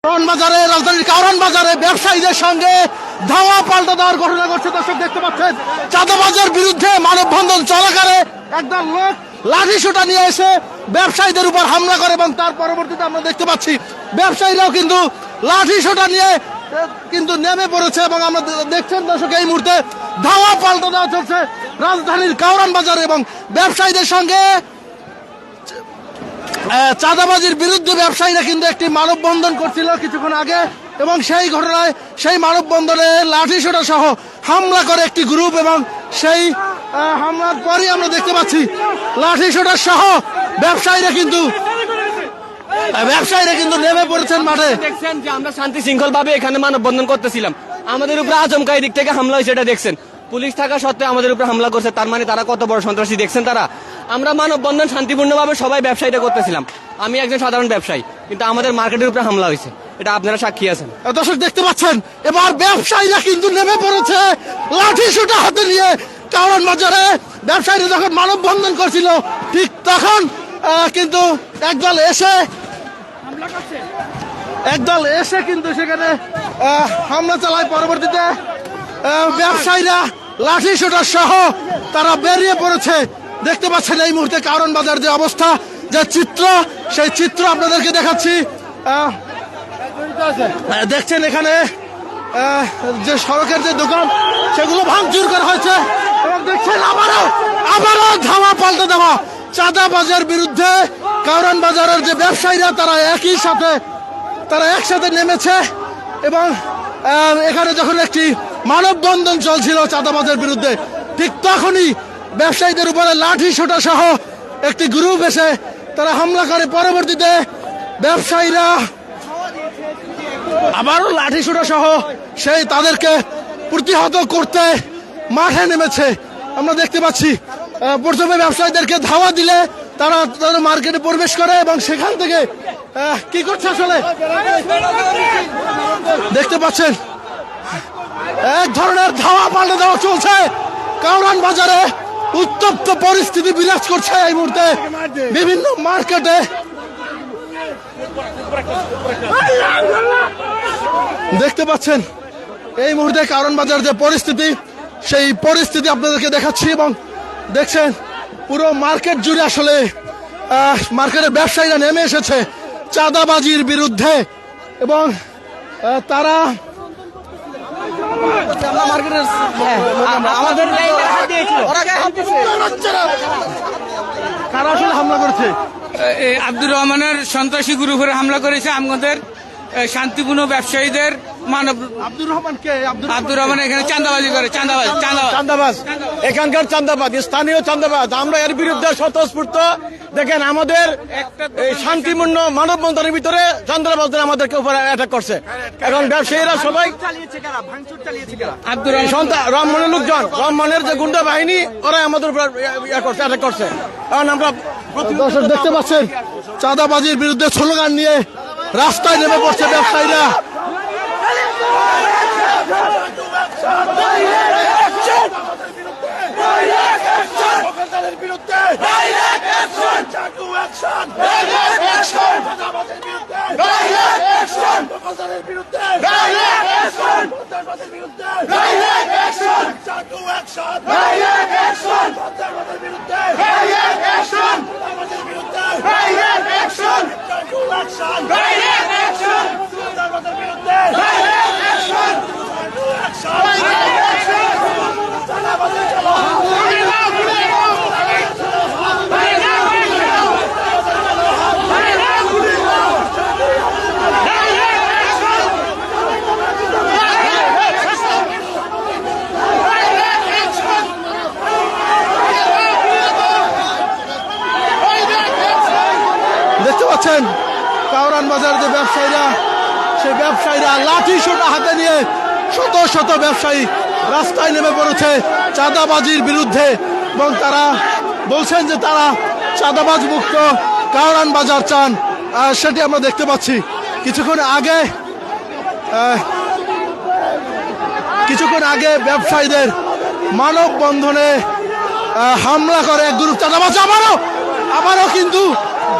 কারওয়ান বাজারে, রাজধানীর কারওয়ান বাজারে ব্যবসায়ীদের সঙ্গে ধাওয়া পাল্টা দেওয়ার ঘটনা ঘটছে। দর্শক দেখতে পাচ্ছেন, চাঁদাবাজের বিরুদ্ধে মানববন্ধন চলাকালে একদল লোক লাঠি সোঁটা নিয়ে এসে ব্যবসায়ীদের উপর হামলা করে এবং তার পরবর্তীতে আমরা দেখতে পাচ্ছি ব্যবসায়ীরাও কিন্তু লাঠি সোঁটা নিয়ে কিন্তু নেমে পড়েছে এবং আমরা দেখছেন দর্শক এই মুহূর্তে ধাওয়া পাল্টা দেওয়া চলছে রাজধানীর কারওয়ান বাজারে এবং ব্যবসায়ীদের সঙ্গে চাঁদাবাজির বিরুদ্ধে ব্যবসায়ীরা কিন্তু একটি মানববন্ধন করছিল কিছুক্ষণ আগে এবং সেই ঘটনায় সেই মানববন্ধনে লাঠিসোঁটা সহ হামলা করে একটি গ্রুপ এবং সেই হামলার পরই আমরা দেখতে পাচ্ছি লাঠিসোঁটা সহ ব্যবসায়ীরা কিন্তু নেমে পড়েছেন মাঠে। দেখছেন যে আমরা শান্তি শৃঙ্খল ভাবে এখানে মানববন্ধন করতেছিলাম, আমাদের উপরে আচমকাই দিক থেকে হামলা হয়েছে। এটা দেখছেন, পুলিশ থাকা সত্ত্বেও আমাদের উপরে হামলা করছে। তার মানে তারা কত বড় সন্ত্রাসী দেখছেন তারা। আমরা মানববন্ধন শান্তিপূর্ণভাবে সবাই ব্যবসায়ীরা করতেছিলাম, আমি একজন সাধারণ ব্যবসায়ী, কিন্তু আমাদের মার্কেটের উপরে হামলা হয়েছে, এটা আপনারা সাক্ষী আছেন। দর্শক দেখতে পাচ্ছেন এবার ব্যবসায়ীরা কিন্তু নেমে পড়েছে লাঠিসোঁটা হাতে নিয়ে। কারওয়ান বাজারে ব্যবসায়ীরা যখন মানববন্ধন করছিল ঠিক তখন কিন্তু একদল এসে কিন্তু সেখানে হামলা চালায়। পরবর্তীতে ব্যবসায়ীরা লাঠিসোঁটা সহ তারা বেরিয়ে পড়েছে। দেখতে পাচ্ছেন এই মুহূর্তে কারওয়ান বাজার যে অবস্থা, যে চিত্র, সেই চিত্র আপনাদেরকে দেখাচ্ছি। দেখছেন এখানে যে সড়কের যে দোকান সেগুলো ভাঙচুর করা হয়েছে এবং দেখছেন আবারও ধাওয়া পাল্টে দেওয়া চাঁদাবাজের বিরুদ্ধে। কারওয়ান বাজারের যে ব্যবসায়ীরা তারা একসাথে নেমেছে এবং এখানে যখন একটি মানববন্ধন চলছিল চাঁদাবাজের বিরুদ্ধে ঠিক তখনই ব্যবসায়ীদের উপরে লাঠিসোঁটা সহ একটি গ্রুপ এসে তারা হামলা করে। পরবর্তীতে ব্যবসায়ীরা আবারও লাঠিসোঁটা সহ সেই তাদেরকে প্রতিহত করতে মাঠে নেমেছে। আমরা দেখতে পাচ্ছি প্রথমে ব্যবসায়ীদেরকে ধাওয়া দিলে তারা তাদের মার্কেটে প্রবেশ করে এবং সেখান থেকে কি করছে আসলে দেখতে পাচ্ছেন এক ধরনের ধাওয়া পাল্টে দেওয়া চলছে। কারওয়ান বাজারে উত্তপ্ত পরিস্থিতি বিরাজ করছে এই মুহূর্তে বিভিন্ন মার্কেটে। দেখতে পাচ্ছেন এই মুহূর্তে কারওয়ান বাজার যে পরিস্থিতি, সেই পরিস্থিতি আপনাদেরকে দেখাচ্ছি এবং দেখছেন পুরো মার্কেট জুড়ে আসলে মার্কেটের ব্যবসায়ীরা নেমে এসেছে চাঁদাবাজির বিরুদ্ধে এবং তারা কারা আসলে হামলা করেছে? আব্দুর রহমানের সন্ত্রাসী গ্রুপের হামলা করেছে আমাদের শান্তিপূর্ণ ব্যবসায়ীদের। আব্দুর রহমান কে? আব্দুর রহমান এখানে চাঁদাবাজি করে, চাঁদাবাজ, এখানকার চাঁদাবাজ, স্থানীয় চাঁদাবাজ। আমরা এর বিরুদ্ধে স্বতঃস্ফূর্ত। দেখেন আমাদের শান্তিপূর্ণ মানববন্ধনের ভিতরে চাঁদাবাজরা আমাদেরকে উপরে অ্যাটাক করছে। এখন ব্যবসায়ীরা সবাই আব্দুর রহমানের লোকজন, রহমানের যে গুন্ডা বাহিনী, ওরা আমাদের উপর অ্যাটাক করছে। কারণ আমরা দর্শক দেখতে পাচ্ছেন চাঁদাবাজির বিরুদ্ধে স্লোগান নিয়ে রাস্তায় নেমে পড়ছে ব্যবসায়ীরা। দেখতে পাচ্ছেন কারওয়ান বাজার যে ব্যবসায়ীরা, সেই ব্যবসায়ীরা লাঠিসোঁটা হাতে নিয়ে শত শত ব্যবসায়ী রাস্তায় নেমে পড়েছে চাঁদাবাজির বিরুদ্ধে এবং তারা বলছেন যে তারা চাঁদাবাজ মুক্ত কারওয়ান বাজার চান। সেটি আমরা দেখতে পাচ্ছি। কিছুক্ষণ আগে ব্যবসায়ীদের মানববন্ধনে হামলা করে এক গ্রুপ চাঁদাবাজ। আবারও কিন্তু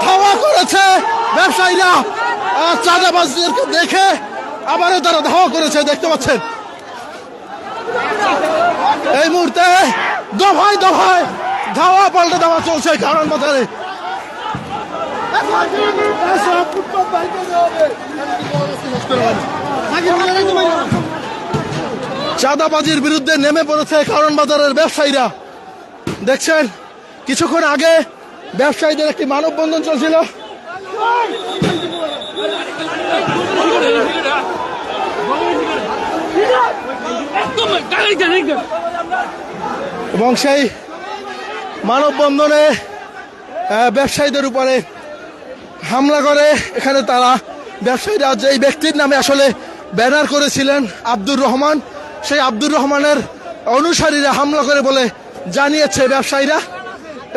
ধাওয়া করেছে ব্যবসায়ীরা। চাঁদাবাজদেরকে দেখে আবারও তারা ধাওয়া করেছে, দেখতে পাচ্ছেন। এই মুহূর্তে দফায় দফায় ধাওয়া পাল্টা ধাওয়া চলছে কারণ বাজারে। চাঁদাবাজির বিরুদ্ধে নেমে পড়েছে কারণ বাজারের ব্যবসায়ীরা। দেখছেন কিছুক্ষণ আগে ব্যবসায়ীদের একটি মানববন্ধন চলছিল, এবং সেই মানববন্ধনে ব্যবসায়ীদের উপরে হামলা করে। এখানে তারা ব্যবসায়ীরা যেই ব্যক্তির নামে আসলে ব্যানার করেছিলেন আব্দুর রহমান, সেই আব্দুর রহমানের অনুসারীরা হামলা করে বলে জানিয়েছে ব্যবসায়ীরা,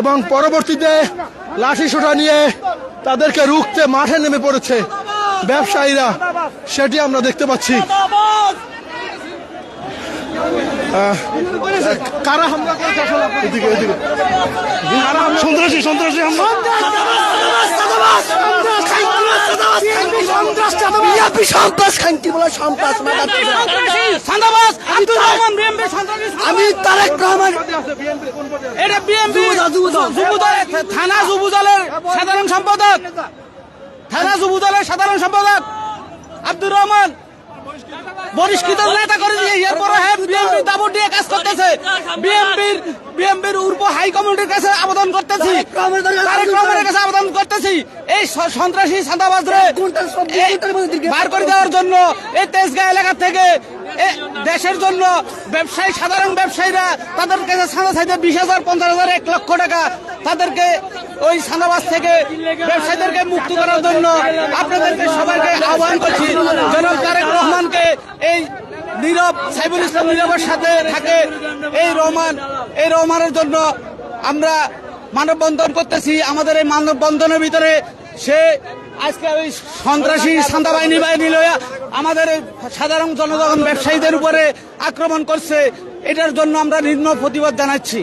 এবং পরবর্তীতে লাঠিসোঁটা নিয়ে তাদেরকে রুখতে মাঠে নেমে পড়েছে ব্যবসায়ীরা, সেটি আমরা দেখতে পাচ্ছি। কারা হামলা করেছে আসলে? সন্ত্রাসী সন্ত্রাসী হামলা। আমি তারেক রহমান, এটা বিএমপি থানা যুবদলের সাধারণ সম্পাদক, থানা যুবদলের সাধারণ সম্পাদক আব্দুর রহমান বহিষ্কৃত নেতা করে দিয়ে এরপরে বিএমপি দাবর দিয়ে কাজ করতেছে। বিএমপির উর্ব হাই কমিটির কাছে আবেদন করতেছি, তারেক রহমানের কাছে আবেদন করতেছি এই সন্ত্রাসী চাঁদাবাজরে বার করে দেওয়ার জন্য। এই তেজগাঁ এলাকা থেকে দেশের জন্য ব্যবসায়ী, সাধারণ ব্যবসায়ীরা তাদের কাছে চাঁদা চাইতে 20,000, 50,000, 1 লক্ষ টাকা, তাদেরকে ওই চাঁদাবাজ থেকে ব্যবসায়ীদেরকে মুক্ত করার জন্য আপনাদেরকে সবাইকে আহ্বান করছি। জনাব তারেক রহমানকে, এই নীরব সাইফুল ইসলাম নীরবের সাথে থাকে এই রহমানের জন্য আমরা মানববন্ধন করতেছি। আমাদের এই মানববন্ধনের ভিতরে সে আজকে ওই সন্ত্রাসী চাঁদা বাহিনী লইয়া আমাদের সাধারণ জনগণ ব্যবসায়ীদের উপরে আক্রমণ করছে। এটার জন্য আমরা নিম্ন প্রতিবাদ জানাচ্ছি।